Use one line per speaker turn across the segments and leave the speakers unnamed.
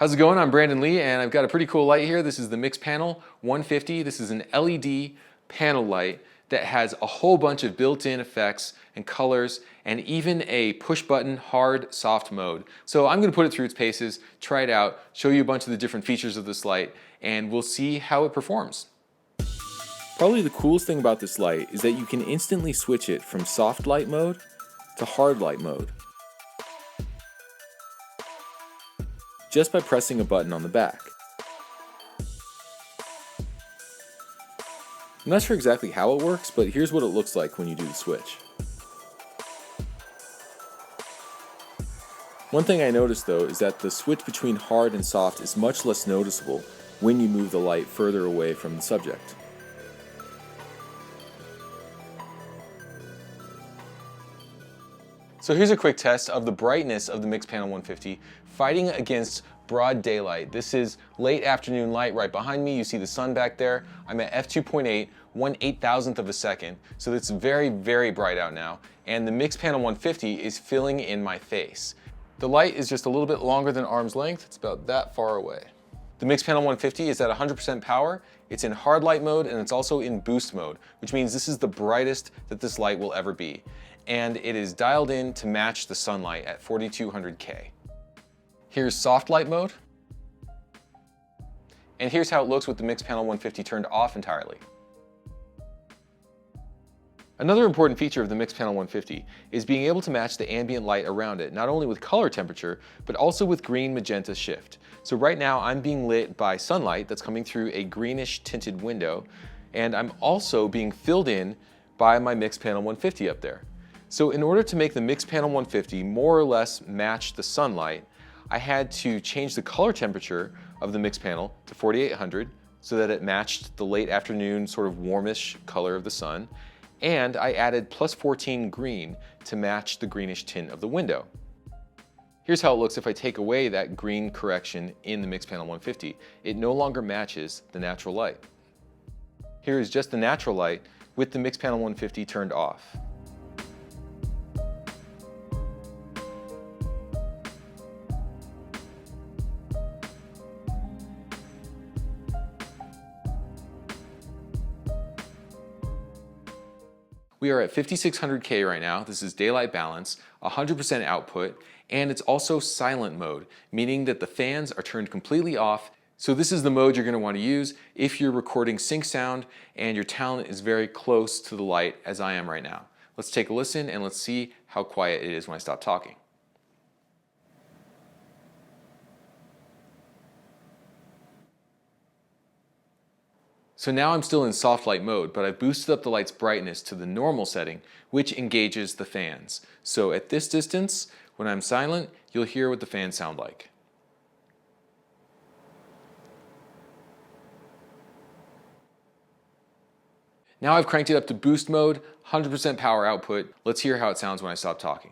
How's it going? I'm Brandon Lee and I've got a pretty cool light here. This is the MixPanel 150. This is an LED panel light that has a whole bunch of built-in effects and colors and even a push button hard soft mode. So I'm going to put it through its paces, try it out, show you a bunch of the different features of this light, and we'll see how it performs. Probably the coolest thing about this light is that you can instantly switch it from soft light mode to hard light mode just by pressing a button on the back. I'm not sure exactly how it works, but here's what it looks like when you do the switch. One thing I noticed though is that the switch between hard and soft is much less noticeable when you move the light further away from the subject. So here's a quick test of the brightness of the MixPanel 150 fighting against broad daylight. This is late afternoon light right behind me. You see the sun back there. I'm at f2.8, 1/8,000th of a second. So it's very, very bright out now. And the MixPanel 150 is filling in my face. The light is just a little bit longer than arm's length. It's about that far away. The MixPanel 150 is at 100% power. It's in hard light mode and it's also in boost mode, which means this is the brightest that this light will ever be. And it is dialed in to match the sunlight at 4200K. Here's soft light mode. And here's how it looks with the MixPanel 150 turned off entirely. Another important feature of the MixPanel 150 is being able to match the ambient light around it, not only with color temperature, but also with green magenta shift. So right now I'm being lit by sunlight that's coming through a greenish tinted window, and I'm also being filled in by my MixPanel 150 up there. So in order to make the MixPanel 150 more or less match the sunlight, I had to change the color temperature of the MixPanel to 4800 so that it matched the late afternoon sort of warmish color of the sun. And I added +14 green to match the greenish tint of the window. Here's how it looks if I take away that green correction in the MixPanel 150. It no longer matches the natural light. Here is just the natural light with the MixPanel 150 turned off. We are at 5600K right now. This is daylight balance, 100% output, and it's also silent mode, meaning that the fans are turned completely off. So this is the mode you're going to want to use if you're recording sync sound and your talent is very close to the light as I am right now. Let's take a listen and let's see how quiet it is when I stop talking. So now I'm still in soft light mode, but I've boosted up the light's brightness to the normal setting, which engages the fans. So at this distance, when I'm silent, you'll hear what the fans sound like. Now I've cranked it up to boost mode, 100% power output. Let's hear how it sounds when I stop talking.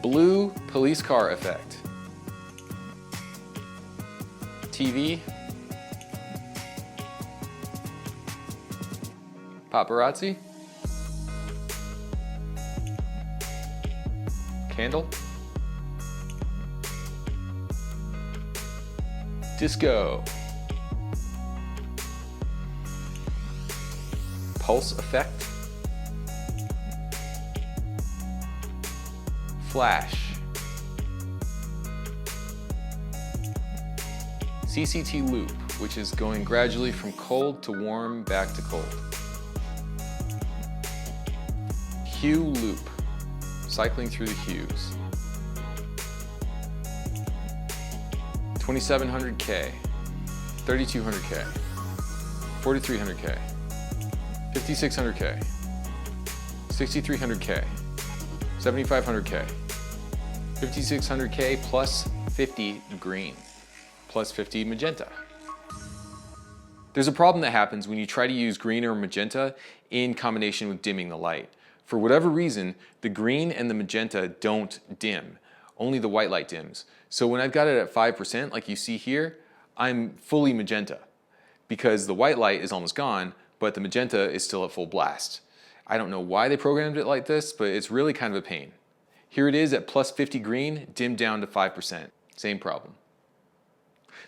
Blue police car effect. TV. Paparazzi. Candle. Disco. Pulse effect. Flash. CCT loop, which is going gradually from cold to warm back to cold. hue loop, cycling through the hues. 2700K, 3200K, 4300K, 5600K, 6300K, 7500K, 5600K plus 50 green, plus 50 magenta. There's a problem that happens when you try to use green or magenta in combination with dimming the light. For whatever reason, the green and the magenta don't dim. Only the white light dims. So when I've got it at 5%, like you see here, I'm fully magenta because the white light is almost gone, but the magenta is still at full blast. I don't know why they programmed it like this, but it's really kind of a pain. Here it is at plus 50 green, dimmed down to 5%. Same problem.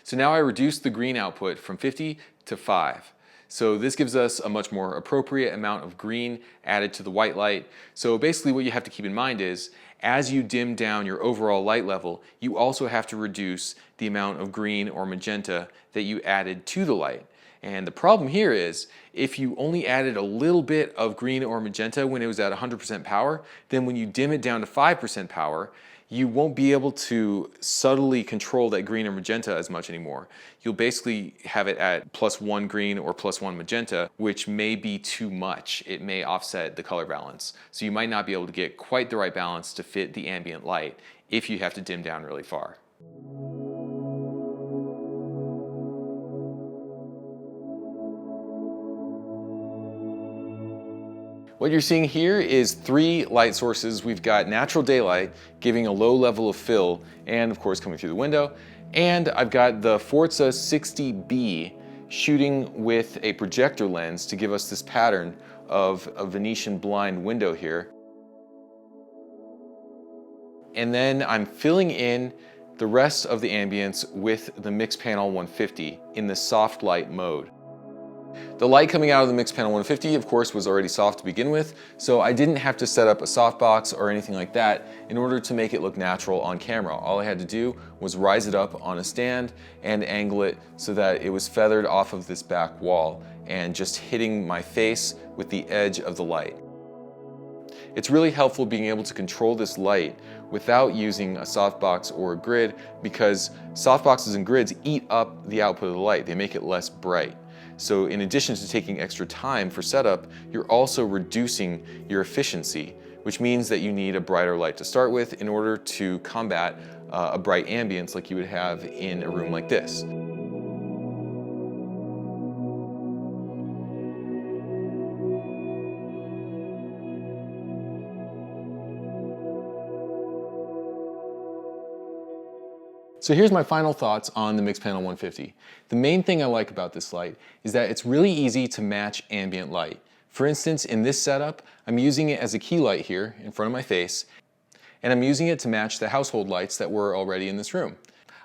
So now I reduced the green output from 50 to 5. So this gives us a much more appropriate amount of green added to the white light. So basically what you have to keep in mind is, as you dim down your overall light level, you also have to reduce the amount of green or magenta that you added to the light. And the problem here is, if you only added a little bit of green or magenta when it was at 100% power, then when you dim it down to 5% power, you won't be able to subtly control that green or magenta as much anymore. You'll basically have it at +1 green or +1 magenta, which may be too much. It may offset the color balance. So you might not be able to get quite the right balance to fit the ambient light if you have to dim down really far. What you're seeing here is 3 light sources. We've got natural daylight giving a low level of fill and of course coming through the window. And I've got the Forza 60B shooting with a projector lens to give us this pattern of a Venetian blind window here. And then I'm filling in the rest of the ambience with the MixPanel 150 in the soft light mode. The light coming out of the MixPanel 150, of course, was already soft to begin with, so I didn't have to set up a softbox or anything like that in order to make it look natural on camera. All I had to do was rise it up on a stand and angle it so that it was feathered off of this back wall and just hitting my face with the edge of the light. It's really helpful being able to control this light without using a softbox or a grid, because softboxes and grids eat up the output of the light. They make it less bright. So in addition to taking extra time for setup, you're also reducing your efficiency, which means that you need a brighter light to start with in order to combat a bright ambience like you would have in a room like this. So here's my final thoughts on the MixPanel 150. The main thing I like about this light is that it's really easy to match ambient light. For instance, in this setup, I'm using it as a key light here in front of my face, and I'm using it to match the household lights that were already in this room.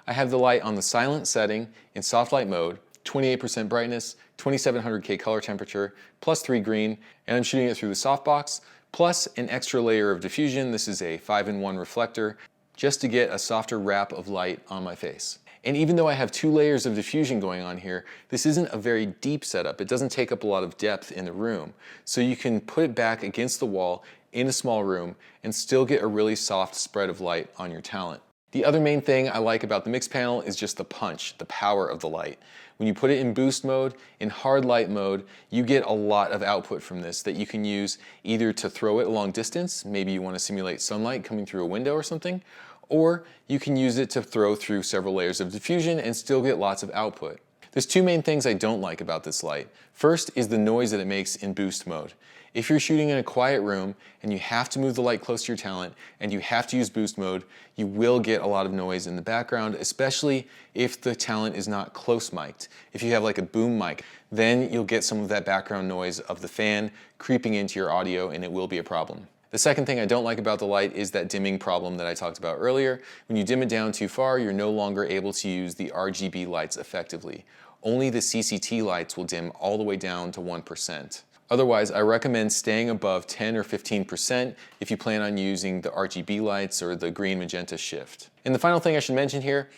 I have the light on the silent setting in soft light mode, 28% brightness, 2700K color temperature, +3 green, and I'm shooting it through the softbox, plus an extra layer of diffusion. This is a 5-in-1 reflector, just to get a softer wrap of light on my face. And even though I have 2 layers of diffusion going on here, this isn't a very deep setup. It doesn't take up a lot of depth in the room. So you can put it back against the wall in a small room and still get a really soft spread of light on your talent. The other main thing I like about the MixPanel is just the punch, the power of the light. When you put it in boost mode, in hard light mode, you get a lot of output from this that you can use either to throw it a long distance, maybe you want to simulate sunlight coming through a window or something, or you can use it to throw through several layers of diffusion and still get lots of output. There's 2 main things I don't like about this light. First is the noise that it makes in boost mode. If you're shooting in a quiet room and you have to move the light close to your talent and you have to use boost mode, you will get a lot of noise in the background, especially if the talent is not close mic'd. If you have like a boom mic, then you'll get some of that background noise of the fan creeping into your audio, and it will be a problem. The second thing I don't like about the light is that dimming problem that I talked about earlier. When you dim it down too far, you're no longer able to use the RGB lights effectively. Only the CCT lights will dim all the way down to 1%. Otherwise, I recommend staying above 10 or 15% if you plan on using the RGB lights or the green magenta shift. And the final thing I should mention here,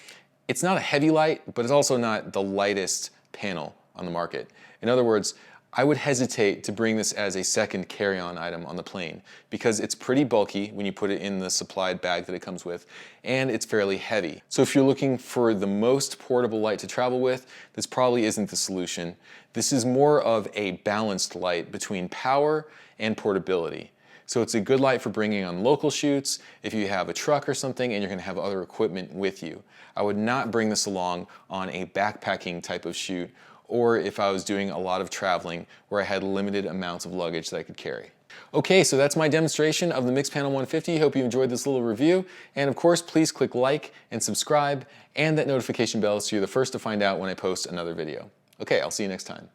it's not a heavy light, but it's also not the lightest panel on the market. In other words, I would hesitate to bring this as a second carry-on item on the plane because it's pretty bulky when you put it in the supplied bag that it comes with, and it's fairly heavy. So if you're looking for the most portable light to travel with, this probably isn't the solution. This is more of a balanced light between power and portability. So it's a good light for bringing on local shoots, if you have a truck or something and you're gonna have other equipment with you. I would not bring this along on a backpacking type of shoot, or if I was doing a lot of traveling where I had limited amounts of luggage that I could carry. Okay, so that's my demonstration of the MixPanel 150. Hope you enjoyed this little review. And of course, please click like and subscribe and that notification bell so you're the first to find out when I post another video. Okay, I'll see you next time.